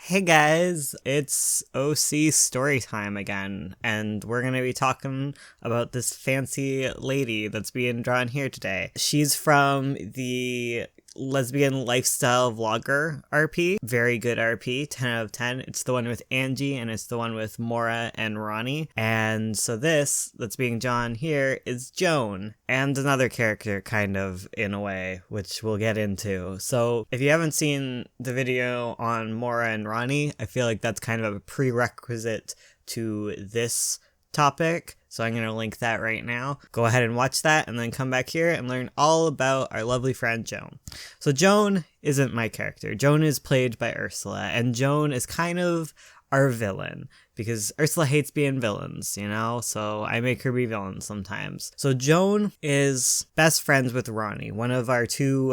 Hey guys, it's OC story time again, and we're gonna be talking about this fancy lady that's being drawn here today. She's from the lesbian lifestyle vlogger RP. Very good RP, 10 out of 10. It's the one with Angie and it's the one with Maura and Ronnie. And so this that's being drawn here is Joan and another character kind of in a way, which we'll get into. So if you haven't seen the video on Maura and Ronnie, I feel like that's kind of a prerequisite to this topic, so I'm going to link that right now. Go ahead and watch that and then come back here and learn all about our lovely friend Joan. So Joan isn't my character. Joan is played by Ursula, and Joan is kind of our villain because Ursula hates being villains, you know, so I make her be villain sometimes. So Joan is best friends with Ronnie, one of our two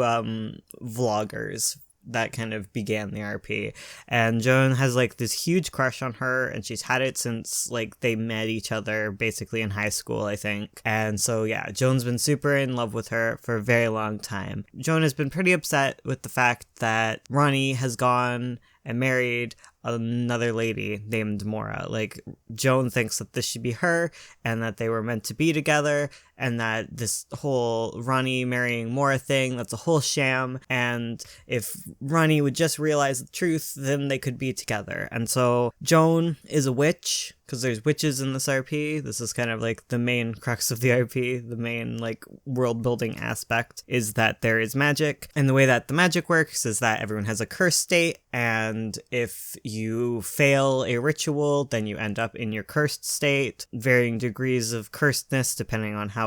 vloggers that kind of began the RP, and Joan has like this huge crush on her, and she's had it since like they met each other basically in high school, I think. And so yeah, Joan's been super in love with her for a very long time. Joan has been pretty upset with the fact that Ronnie has gone and married another lady named Maura. Like, Joan thinks that this should be her and that they were meant to be together, and that this whole Ronnie marrying Maura thing, that's a whole sham, and if Ronnie would just realize the truth, then they could be together. And so Joan is a witch, because there's witches in this RP. This is kind of like the main crux of the RP, the main like world building aspect is that there is magic. And the way that the magic works is that everyone has a curse state, and if you fail a ritual, then you end up in your cursed state, varying degrees of cursedness depending on how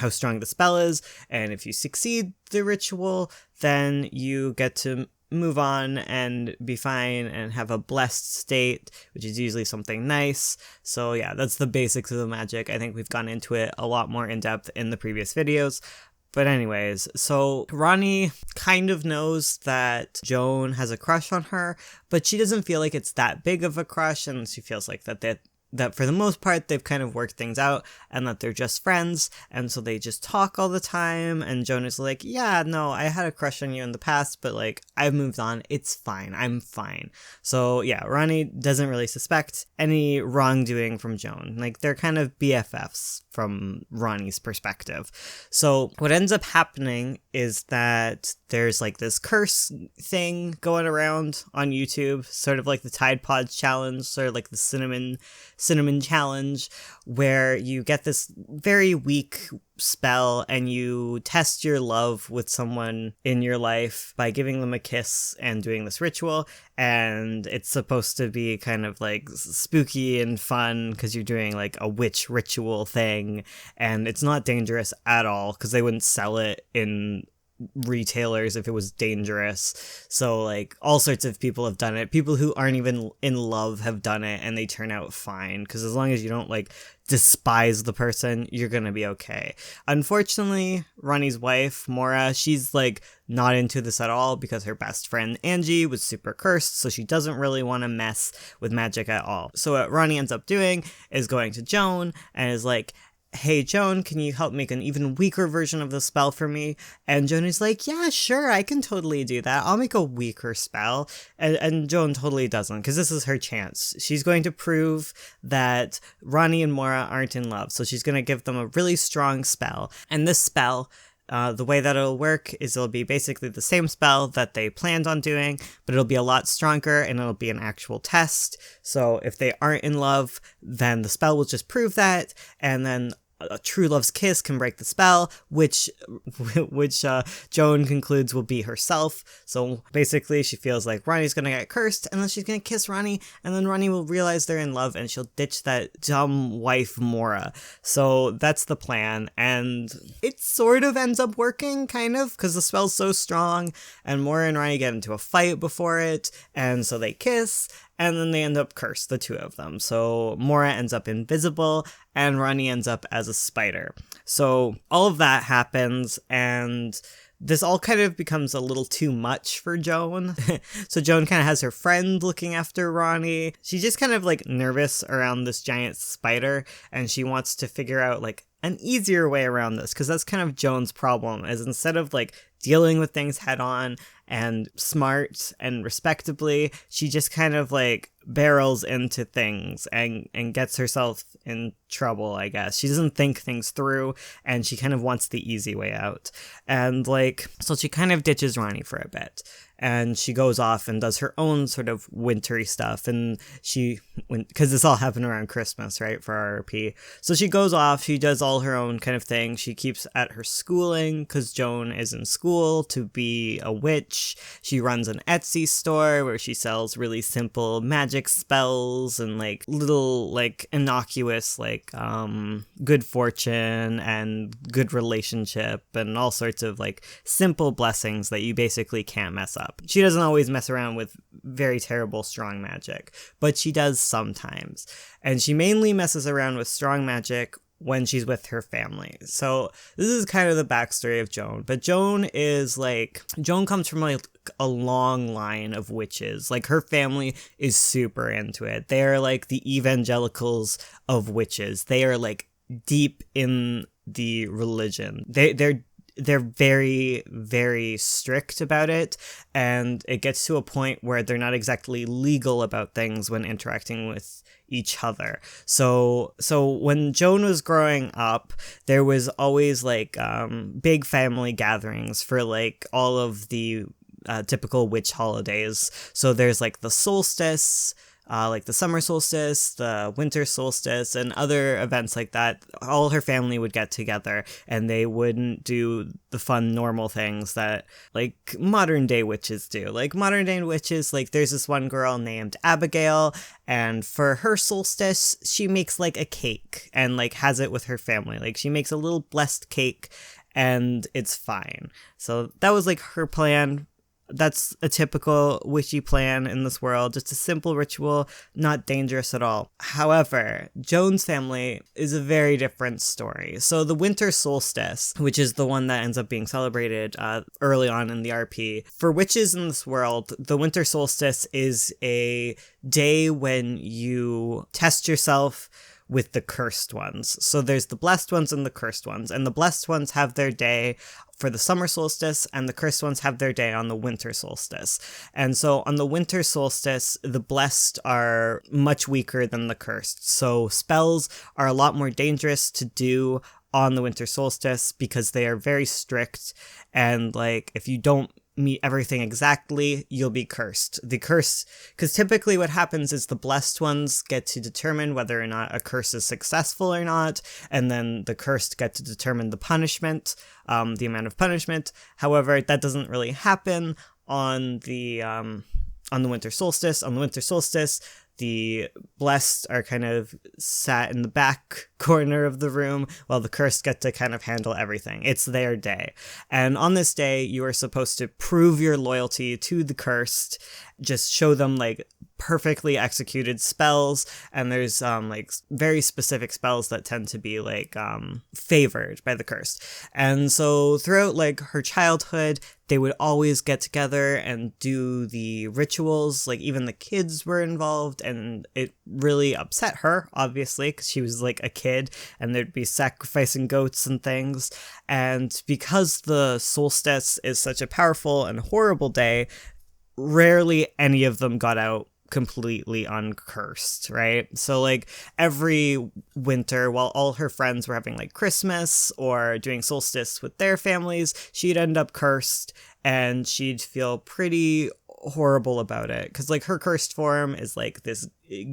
strong the spell is. And if you succeed the ritual, then you get to move on and be fine and have a blessed state, which is usually something nice. So yeah, that's the basics of the magic. I think we've gone into it a lot more in depth in the previous videos. But anyways, so Ronnie kind of knows that Joan has a crush on her, but she doesn't feel like it's that big of a crush, and she feels like that for the most part they've kind of worked things out and that they're just friends, and so they just talk all the time. And Joan is like, yeah, no, I had a crush on you in the past, but like I've moved on, it's fine, I'm fine. So yeah, Ronnie doesn't really suspect any wrongdoing from Joan. Like, they're kind of BFFs from Ronnie's perspective. So what ends up happening is that there's like this curse thing going around on YouTube, sort of like the Tide Pods challenge, sort of like the cinnamon challenge, where you get this very weak spell and you test your love with someone in your life by giving them a kiss and doing this ritual. And it's supposed to be kind of like spooky and fun because you're doing like a witch ritual thing, and it's not dangerous at all because they wouldn't sell it in retailers if it was dangerous. So like all sorts of people have done it. People who aren't even in love have done it, and they turn out fine, because as long as you don't like despise the person, you're gonna be okay. Unfortunately, Ronnie's wife, Maura, she's like not into this at all because her best friend Angie was super cursed, so she doesn't really want to mess with magic at all. So what Ronnie ends up doing is going to Joan and is like, hey Joan, can you help make an even weaker version of the spell for me? And Joan is like, yeah, sure, I can totally do that. I'll make a weaker spell. And Joan totally doesn't, because this is her chance. She's going to prove that Ronnie and Maura aren't in love. So she's going to give them a really strong spell. And this spell, the way that it'll work is it'll be basically the same spell that they planned on doing, but it'll be a lot stronger and it'll be an actual test. So if they aren't in love, then the spell will just prove that, and then a true love's kiss can break the spell, which Joan concludes will be herself. So basically she feels like Ronnie's gonna get cursed, and then she's gonna kiss Ronnie, and then Ronnie will realize they're in love and she'll ditch that dumb wife Maura. So that's the plan, and it sort of ends up working, kind of, because the spell's so strong, and Maura and Ronnie get into a fight before it, and so they kiss, and then they end up cursed, the two of them. So Maura ends up invisible, and Ronnie ends up as a spider. So all of that happens, and this all kind of becomes a little too much for Joan. So Joan kind of has her friend looking after Ronnie. She's just kind of like nervous around this giant spider, and she wants to figure out like an easier way around this, because that's kind of Joan's problem, is instead of like dealing with things head on and smart and respectably, she just kind of like barrels into things and gets herself in trouble, I guess. She doesn't think things through, and she kind of wants the easy way out. And like, so she kind of ditches Ronnie for a bit, and she goes off and does her own sort of wintry stuff. And because this all happened around Christmas, right, for RRP. So she goes off, she does all her own kind of thing. She keeps at her schooling, because Joan is in school to be a witch. She runs an Etsy store where she sells really simple magic spells and like little like innocuous like good fortune and good relationship and all sorts of like simple blessings that you basically can't mess up. She doesn't always mess around with very terrible strong magic, but she does sometimes. And she mainly messes around with strong magic when she's with her family. So this is kind of the backstory of Joan. But Joan comes from like a long line of witches. Like her family is super into it. They're like the evangelicals of witches. They are like deep in the religion. They're very, very strict about it, and it gets to a point where they're not exactly legal about things when interacting with each other. So when Joan was growing up, there was always like big family gatherings for like all of the typical witch holidays. So there's like the solstice, like the summer solstice, the winter solstice, and other events like that. All her family would get together, and they wouldn't do the fun normal things that like modern day witches do. Like modern day witches, like there's this one girl named Abigail, and for her solstice she makes like a cake and like has it with her family. Like she makes a little blessed cake and it's fine. So that was like her plan. That's a typical witchy plan in this world, just a simple ritual, not dangerous at all. However, Joan's family is a very different story. So the winter solstice, which is the one that ends up being celebrated early on in the RP, for witches in this world, the winter solstice is a day when you test yourself with the cursed ones. So there's the blessed ones and the cursed ones, and the blessed ones have their day for the summer solstice, and the cursed ones have their day on the winter solstice. And so on the winter solstice, the blessed are much weaker than the cursed. So spells are a lot more dangerous to do on the winter solstice because they are very strict, and like if you don't meet everything exactly, you'll be cursed. The curse, because typically what happens is the blessed ones get to determine whether or not a curse is successful or not, and then the cursed get to determine the punishment, the amount of punishment. However, that doesn't really happen on the winter solstice. On the winter solstice, the blessed are kind of sat in the back corner of the room while the cursed get to kind of handle everything. It's their day. And on this day, you are supposed to prove your loyalty to the cursed, just show them like perfectly executed spells, and there's like very specific spells that tend to be like favored by the cursed. And so throughout like her childhood, they would always get together and do the rituals. Like even the kids were involved, and it really upset her, obviously, because she was like a kid, and there'd be sacrificing goats and things. And because the solstice is such a powerful and horrible day, rarely any of them got out completely uncursed, right? So like every winter, while all her friends were having like Christmas or doing solstice with their families, she'd end up cursed, and she'd feel pretty horrible about it, because like her cursed form is like this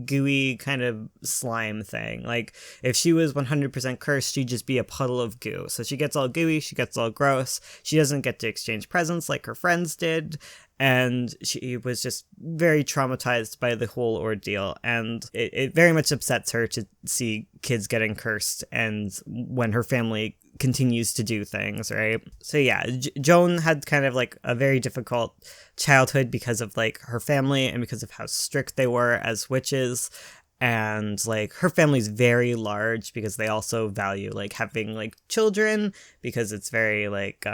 gooey kind of slime thing. Like if she was 100% cursed, she'd just be a puddle of goo. So she gets all gooey, she gets all gross, she doesn't get to exchange presents like her friends did, and she was just very traumatized by the whole ordeal. And it very much upsets her to see kids getting cursed, and when her family continues to do things, right? So yeah, Joan had kind of like a very difficult childhood because of like her family and because of how strict they were as witches. And like her family's very large because they also value like having like children, because it's very like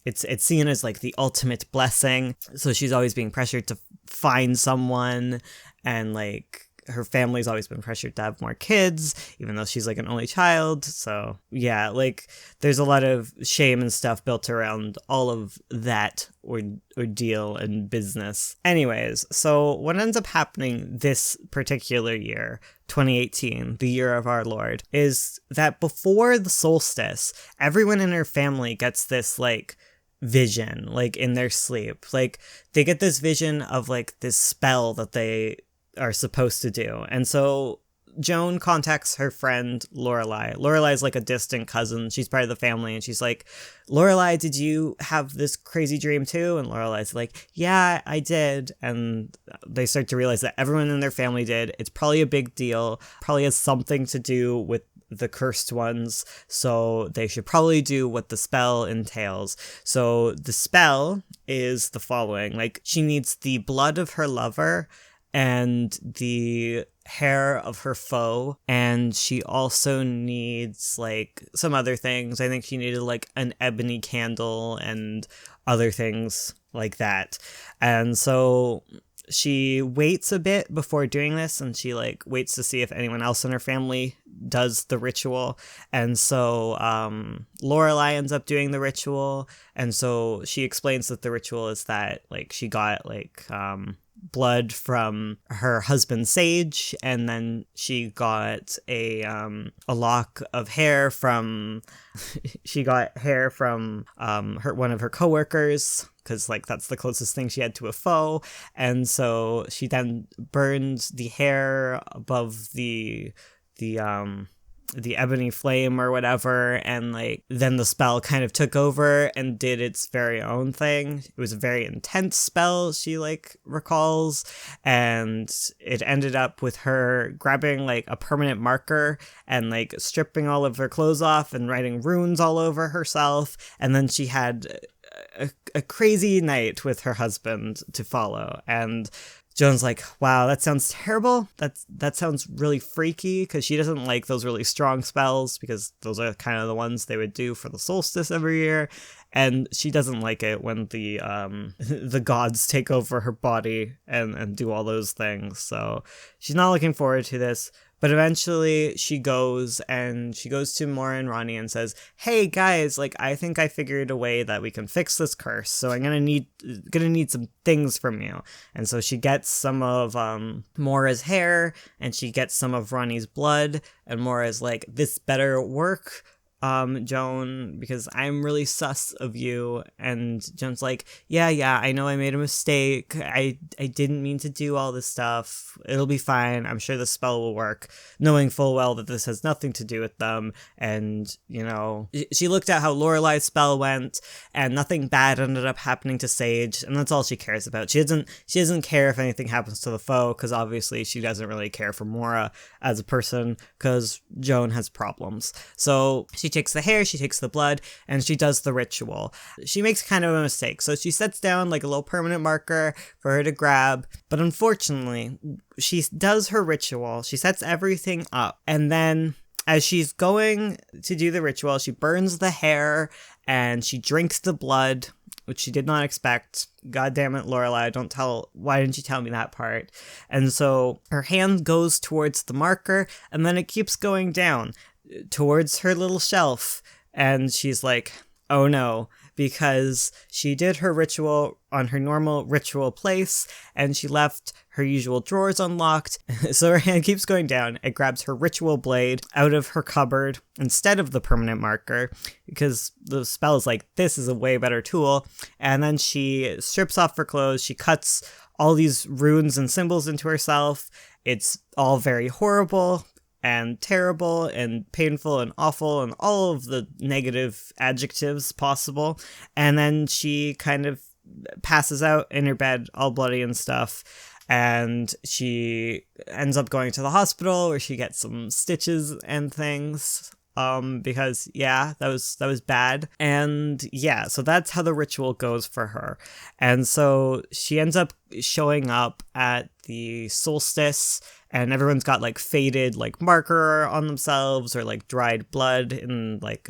it's seen as like the ultimate blessing. So she's always being pressured to find someone and like her family's always been pressured to have more kids, even though she's like an only child. So yeah, like there's a lot of shame and stuff built around all of that ordeal and business. Anyways, so what ends up happening this particular year, 2018, the year of our Lord, is that before the solstice, everyone in her family gets this like vision, like in their sleep. Like they get this vision of like this spell that they are supposed to do. And so Joan contacts her friend Lorelai. Lorelai's like a distant cousin. She's part of the family, and she's like, Lorelai, did you have this crazy dream too? And Lorelai's like, yeah, I did. And they start to realize that everyone in their family did. It's probably a big deal. Probably has something to do with the cursed ones, so they should probably do what the spell entails. So the spell is the following. Like, she needs the blood of her lover and the hair of her foe, and she also needs like some other things. I think she needed like an ebony candle and other things like that. And so she waits a bit before doing this, and she like waits to see if anyone else in her family does the ritual. And so Lorelai ends up doing the ritual, and so she explains that the ritual is that like she got like blood from her husband Sage, and then she got a lock of hair from she got hair from her one of her coworkers, because like that's the closest thing she had to a foe. And so she then burned the hair above the ebony flame or whatever, and like then the spell kind of took over and did its very own thing. It was a very intense spell, she like recalls, and it ended up with her grabbing like a permanent marker and like stripping all of her clothes off and writing runes all over herself. And then she had a crazy night with her husband to follow. And Joan's like, wow, that sounds terrible. That sounds really freaky, because she doesn't like those really strong spells, because those are kind of the ones they would do for the solstice every year. And she doesn't like it when the the gods take over her body and do all those things. So she's not looking forward to this. But eventually she goes to Maura and Ronnie and says, hey guys, like I think I figured a way that we can fix this curse. So I'm gonna need some things from you. And so she gets some of Maura's hair, and she gets some of Ronnie's blood, and Maura's like, this better work, Joan, because I'm really sus of you. And Joan's like, yeah, I know I made a mistake. I didn't mean to do all this stuff. It'll be fine. I'm sure the spell will work, knowing full well that this has nothing to do with them. And, you know, she looked at how Lorelai's spell went, and nothing bad ended up happening to Sage, and that's all she cares about. She doesn't care if anything happens to the foe, because obviously she doesn't really care for Maura as a person, because Joan has problems. So she takes the hair, she takes the blood, and she does the ritual. She makes kind of a mistake. So she sets down like a little permanent marker for her to grab, but unfortunately, she does her ritual, she sets everything up, and then as she's going to do the ritual, she burns the hair and she drinks the blood, which she did not expect. God damn it, Lorelai, why didn't you tell me that part? And so her hand goes towards the marker, and then it keeps going down towards her little shelf, and she's like, oh no, because she did her ritual on her normal ritual place, and she left her usual drawers unlocked. So her hand keeps going down. It grabs her ritual blade out of her cupboard instead of the permanent marker, because the spell is like, this is a way better tool. And then she strips off her clothes. She cuts all these runes and symbols into herself. It's all very horrible and terrible and painful and awful and all of the negative adjectives possible. And then she kind of passes out in her bed all bloody and stuff, and she ends up going to the hospital where she gets some stitches and things, because yeah, that was bad. And yeah, so that's how the ritual goes for her. And so she ends up showing up at the solstice, and everyone's got like faded like marker on themselves, or like dried blood in like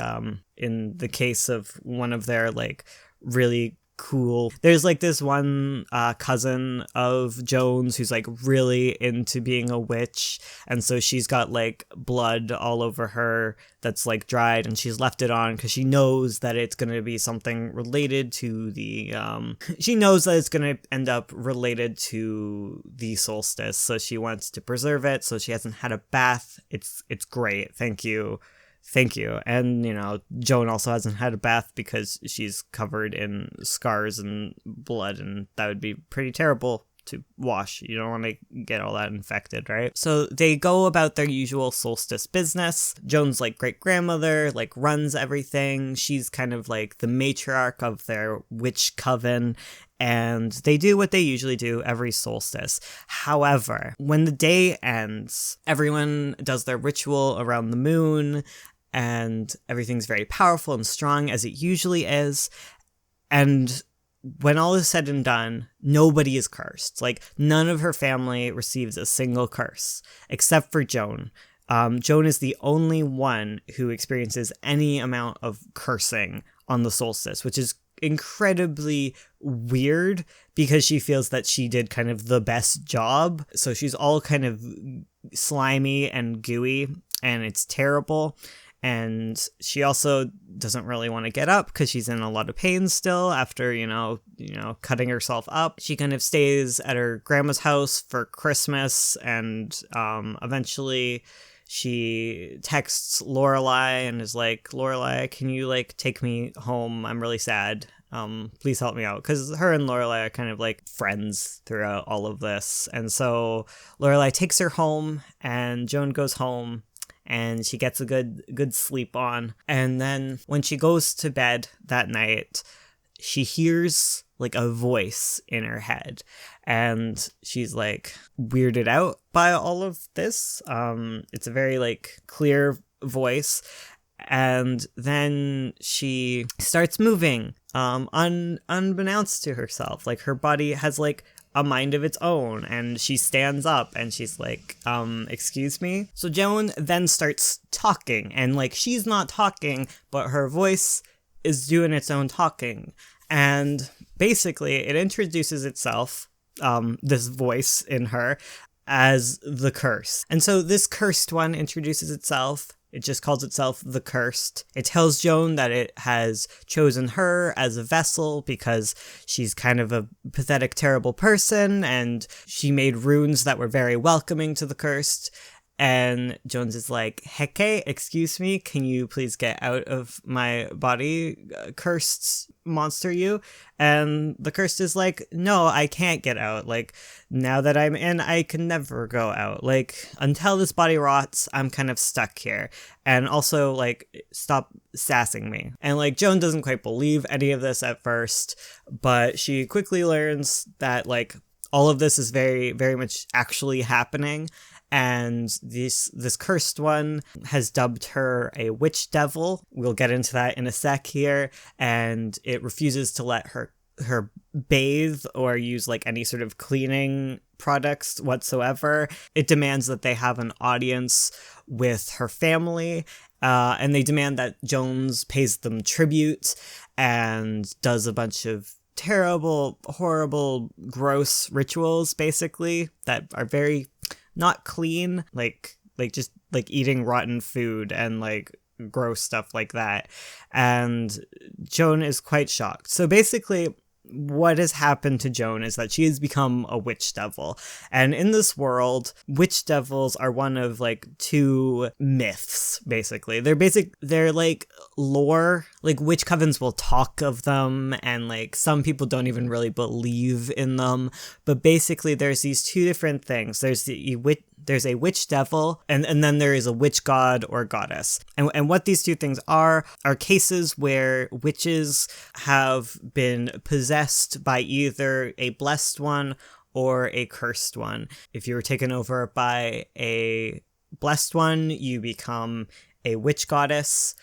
in the case of one of their like really cool. There's like this one cousin of Joan's who's like really into being a witch, and so she's got like blood all over her that's like dried, and she's left it on because she knows that it's going to be something related to the she knows that it's going to end up related to the solstice, so she wants to preserve it. So she hasn't had a bath. It's great. Thank you. And, you know, Joan also hasn't had a bath because she's covered in scars and blood, and that would be pretty terrible to wash. You don't want to get all that infected, right? So they go about their usual solstice business. Joan's like great grandmother, like runs everything. She's kind of like the matriarch of their witch coven, and they do what they usually do every solstice. However, when the day ends, everyone does their ritual around the moon, and everything's very powerful and strong as it usually is. And when all is said and done, nobody is cursed. Like, none of her family receives a single curse, except for Joan. Joan is the only one who experiences any amount of cursing on the solstice, which is incredibly weird because she feels that she did kind of the best job. So she's all kind of slimy and gooey, and it's terrible. And she also doesn't really want to get up because she's in a lot of pain still after, you know, cutting herself up. She kind of stays at her grandma's house for Christmas, and eventually she texts Lorelai and is like, Lorelai, can you like take me home? I'm really sad. Please help me out. Because her and Lorelai are kind of like friends throughout all of this. And so Lorelai takes her home, and Joan goes home, and she gets a good sleep on. And then when she goes to bed that night, she hears like a voice in her head, and she's like weirded out by all of this. It's a very like clear voice. And then she starts moving, unbeknownst to herself. Like, her body has like a mind of its own, and she stands up and she's like, excuse me? So Joan then starts talking, and like, she's not talking, but her voice is doing its own talking. And basically it introduces itself, this voice in her, as the curse. And so this cursed one introduces itself. It just calls itself the Cursed. It tells Joan that it has chosen her as a vessel because she's kind of a pathetic, terrible person, and she made runes that were very welcoming to the Cursed. And Jones is like, Heke, excuse me, can you please get out of my body, cursed monster you? And the Cursed is like, no, I can't get out. Like, now that I'm in, I can never go out. Like, until this body rots, I'm kind of stuck here. And also, like, stop sassing me. And, like, Joan doesn't quite believe any of this at first, but she quickly learns that, like, all of this is very, very much actually happening. And this cursed one has dubbed her a witch devil. We'll get into that in a sec here. And it refuses to let her bathe or use like any sort of cleaning products whatsoever. It demands that they have an audience with her family. And they demand that Jones pays them tribute and does a bunch of terrible, horrible, gross rituals, basically, that are very not clean, like just like eating rotten food and like gross stuff like that. And Joan is quite shocked. So basically, what has happened to Joan is that she has become a witch devil. And in this world, witch devils are one of like two myths, basically. They're like lore, like witch covens will talk of them, and like some people don't even really believe in them. But basically there's these two different things. There's a witch devil, and then there is a witch god or goddess. And what these two things are cases where witches have been possessed by either a blessed one or a cursed one. If you were taken over by a blessed one, you become a witch goddess,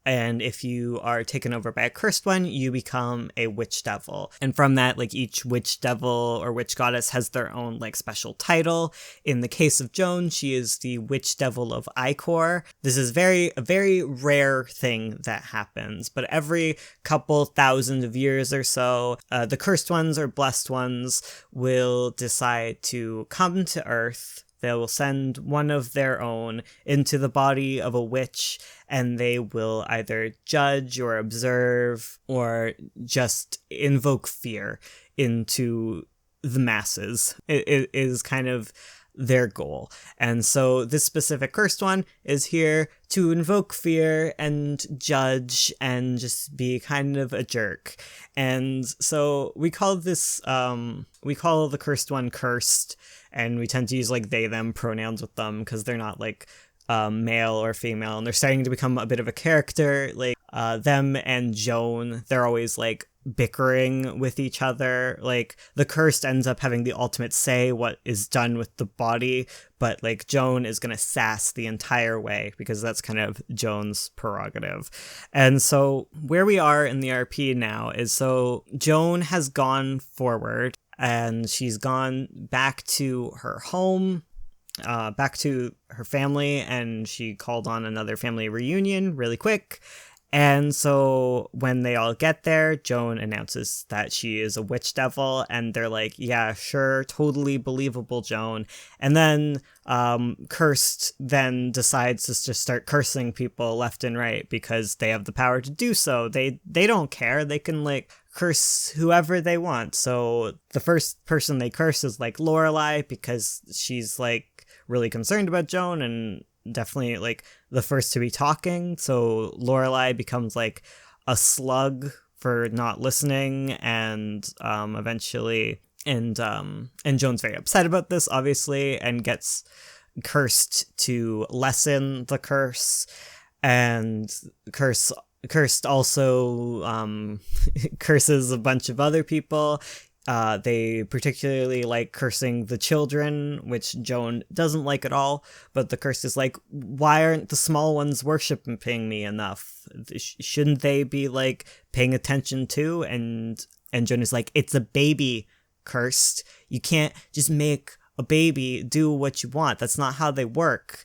And if you are taken over by a cursed one, you become a witch devil. And from that, like, each witch devil or witch goddess has their own, like, special title. In the case of Joan, she is the witch devil of Ichor. This is a very rare thing that happens, but every couple thousand of years or so, the cursed ones or blessed ones will decide to come to Earth. They will send one of their own into the body of a witch, and they will either judge or observe or just invoke fear into the masses. It is kind of their goal. And so this specific cursed one is here to invoke fear and judge and just be kind of a jerk. And so we call the cursed one cursed, and we tend to use like they them pronouns with them because they're not like male or female, and they're starting to become a bit of a character. Like them and Joan, they're always like bickering with each other. Like the cursed ends up having the ultimate say what is done with the body, but like Joan is gonna sass the entire way because that's kind of Joan's prerogative. And so where we are in the RP now is, so Joan has gone forward and she's gone back to her home, back to her family, and she called on another family reunion really quick. And so when they all get there, Joan announces that she is a witch devil, and they're like, yeah, sure, totally believable, Joan. And then Cursed then decides to just start cursing people left and right because they have the power to do so. They don't care. They can like curse whoever they want. So the first person they curse is like Lorelai because she's like really concerned about Joan and definitely like the first to be talking. So Lorelai becomes like a slug for not listening, and eventually and Joan's very upset about this, obviously, and gets cursed to lessen the curse. And Cursed also curses a bunch of other people. They particularly like cursing the children, which Joan doesn't like at all, but the curse is like, why aren't the small ones worshiping me enough? Shouldn't they be like paying attention too? And Joan is like, it's a baby, Cursed. You can't just make a baby do what you want. That's not how they work.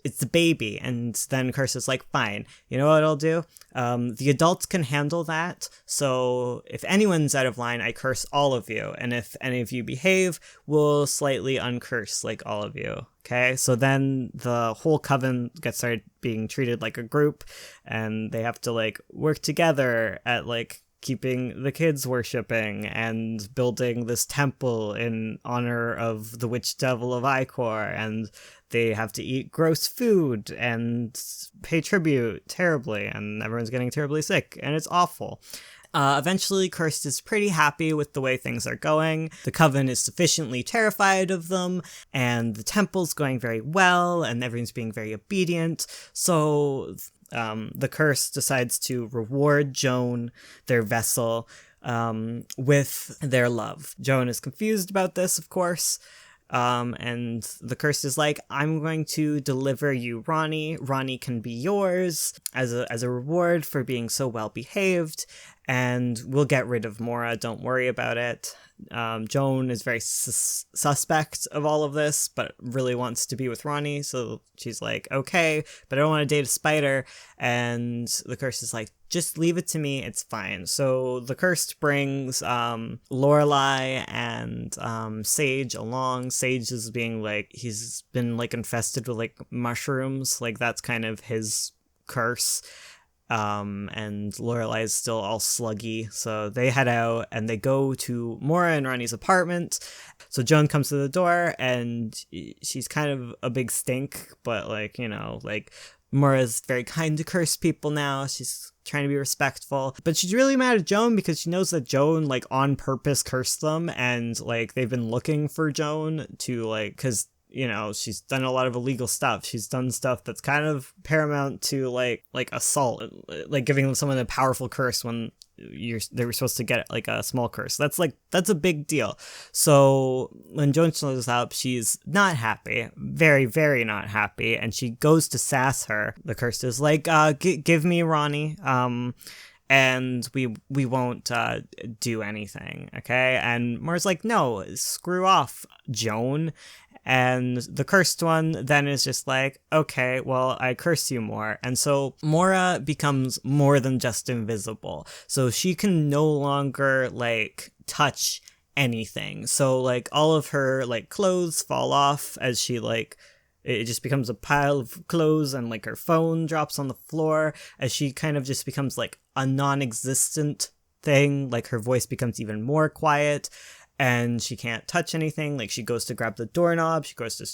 It's a baby. And then Cursed is like, fine, you know what I'll do? The adults can handle that. So if anyone's out of line, I curse all of you. And if any of you behave, we'll slightly uncurse like all of you. Okay, so then the whole coven gets started being treated like a group, and they have to like work together at like keeping the kids worshipping and building this temple in honor of the witch devil of Ichor, and they have to eat gross food and pay tribute terribly, and everyone's getting terribly sick, and it's awful. Eventually, Cursed is pretty happy with the way things are going. The coven is sufficiently terrified of them, and the temple's going very well, and everyone's being very obedient. So the curse decides to reward Joan, their vessel, with their love. Joan is confused about this, of course. And the curse is like, I'm going to deliver you Ronnie. Ronnie can be yours as a reward for being so well behaved, and we'll get rid of Mora. Don't worry about it. Joan is very suspect of all of this, but really wants to be with Ronnie. So she's like, okay, but I don't want to date a spider. And the curse is like, just leave it to me. It's fine. So the cursed brings Lorelai and Sage along. Sage is being like, he's been like infested with like mushrooms. Like that's kind of his curse. And Lorelai is still all sluggy, so they head out and they go to Mora and Ronnie's apartment. So Joan comes to the door, and she's kind of a big stink, but like, you know, like Mora's very kind to cursed people now. She's trying to be respectful, but she's really mad at Joan because she knows that Joan like on purpose cursed them, and like they've been looking for Joan to like, because she's done a lot of illegal stuff. She's done stuff that's kind of paramount to like assault, like giving someone a powerful curse when they were supposed to get like a small curse. That's a big deal. So when Joan shows up, she's not happy, very, very not happy, and she goes to sass her. The curse is like, give me Ronnie, and we won't do anything, okay? And Mora's like, no, screw off, Joan. And the cursed one then is just like, okay, well, I curse you more. And so Mora becomes more than just invisible. So she can no longer, like, touch anything. So, like, all of her, like, clothes fall off as she, like, it just becomes a pile of clothes, and, like, her phone drops on the floor as she kind of just becomes, like, a non-existent thing. Like, her voice becomes even more quiet. And she can't touch anything. Like, she goes to grab the doorknob, she goes to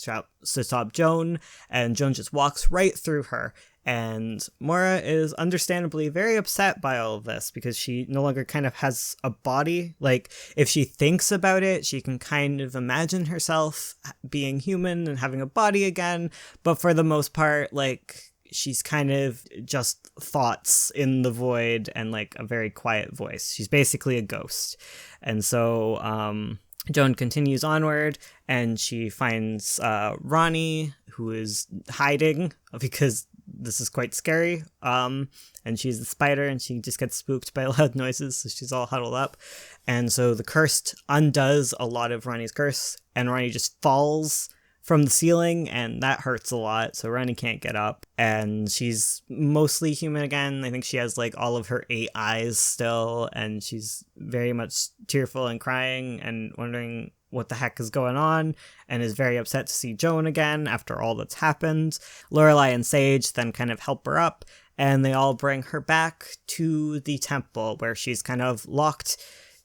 stop Joan, and Joan just walks right through her. And Mora is understandably very upset by all of this, because she no longer kind of has a body. Like, if she thinks about it, she can kind of imagine herself being human and having a body again. But for the most part, like, she's kind of just thoughts in the void and like a very quiet voice. She's basically a ghost. And so Joan continues onward, and she finds Ronnie, who is hiding because this is quite scary. And she's the spider, and she just gets spooked by loud noises, so she's all huddled up. And so the cursed undoes a lot of Ronnie's curse, and Ronnie just falls from the ceiling, and that hurts a lot, so Ronnie can't get up, and she's mostly human again. I think she has like all of her 8 eyes still, and she's very much tearful and crying and wondering what the heck is going on, and is very upset to see Joan again after all that's happened. Lorelai and Sage then kind of help her up, and they all bring her back to the temple, where she's kind of locked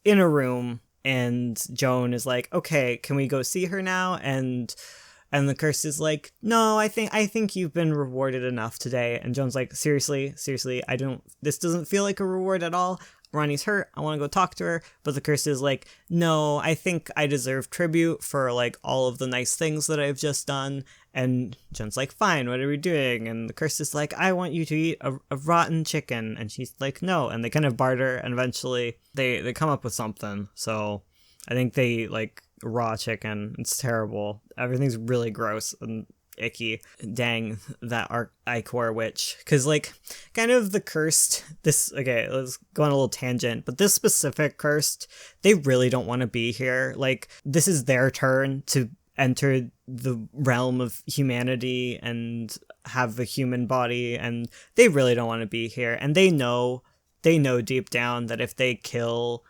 in a room, and Joan is like, okay, can we go see her now? And the curse is like, no, I think you've been rewarded enough today. And Joan's like, seriously, this doesn't feel like a reward at all. Ronnie's hurt, I want to go talk to her. But the curse is like, no, I think I deserve tribute for like all of the nice things that I've just done. And Joan's like, fine, what are we doing? And the curse is like, I want you to eat a rotten chicken. And she's like, no. And they kind of barter, and eventually they come up with something. So I think they like raw chicken. It's terrible. Everything's really gross and icky. Dang, that Ichor witch. Because, like, kind of the cursed, okay, let's go on a little tangent, but this specific cursed, they really don't want to be here. Like, this is their turn to enter the realm of humanity and have a human body, and they really don't want to be here. And they know deep down that if they kill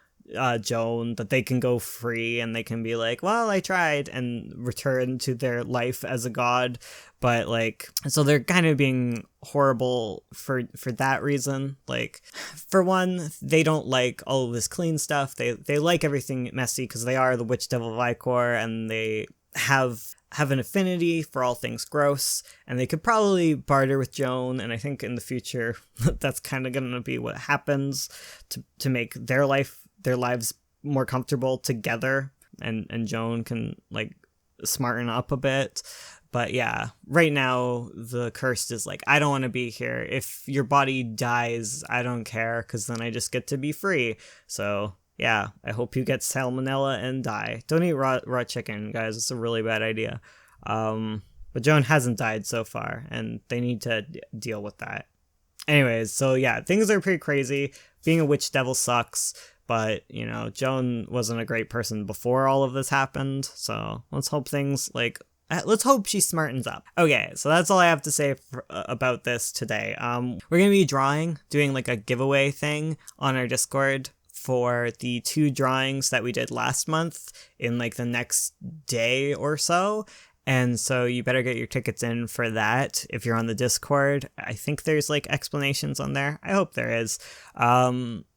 Joan, that they can go free, and they can be like, well, I tried, and return to their life as a god. But like, so they're kind of being horrible for that reason. Like, for one, they don't like all of this clean stuff. They like everything messy because they are the witch devil of Ichor, and they have an affinity for all things gross, and they could probably barter with Joan, and I think in the future that's kind of going to be what happens to make their lives more comfortable together, and Joan can like smarten up a bit. But yeah, right now the cursed is like, I don't want to be here. If your body dies, I don't care, because then I just get to be free. So yeah, I hope you get salmonella and die. Don't eat raw chicken, guys. It's a really bad idea. But Joan hasn't died so far, and they need to deal with that. Anyways, so yeah, things are pretty crazy. Being a witch devil sucks. But, you know, Joan wasn't a great person before all of this happened, so let's hope she smartens up. Okay, so that's all I have to say about this today. We're going to be doing like a giveaway thing on our Discord for the 2 drawings that we did last month in like the next day or so. And so you better get your tickets in for that if you're on the Discord. I think there's like explanations on there. I hope there is.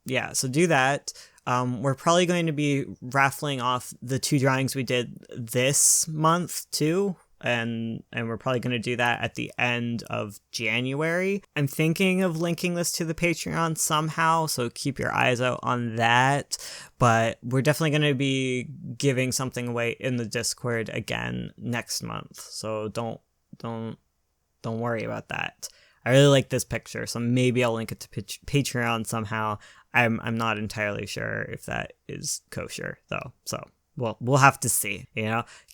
Yeah, so do that. We're probably going to be raffling off the 2 drawings we did this month too. and we're probably going to do that at the end of January. I'm thinking of linking this to the Patreon somehow, so keep your eyes out on that. But we're definitely going to be giving something away in the Discord again next month, so don't worry about that. I really like this picture, so maybe I'll link it to Patreon somehow. I'm not entirely sure if that is kosher though, so we'll have to see.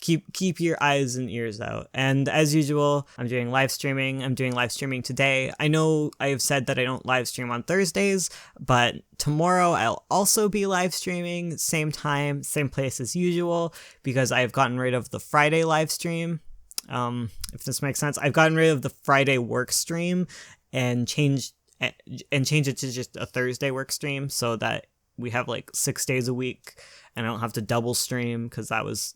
Keep your eyes and ears out. And as usual, I'm doing live streaming. I'm doing live streaming today. I know I have said that I don't live stream on Thursdays, but tomorrow I'll also be live streaming, same time, same place as usual, because I've gotten rid of the Friday live stream. If this makes sense, I've gotten rid of the Friday work stream and changed it to just a Thursday work stream, so that we have like 6 days a week and I don't have to double stream, because that was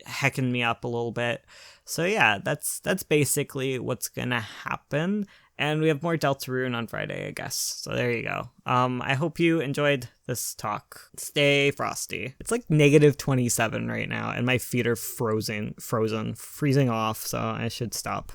hecking me up a little bit. So yeah, that's basically what's gonna happen. And we have more Deltarune on Friday, I guess. So there you go. I hope you enjoyed this talk. Stay frosty. It's like -27 right now, and my feet are freezing off, so I should stop.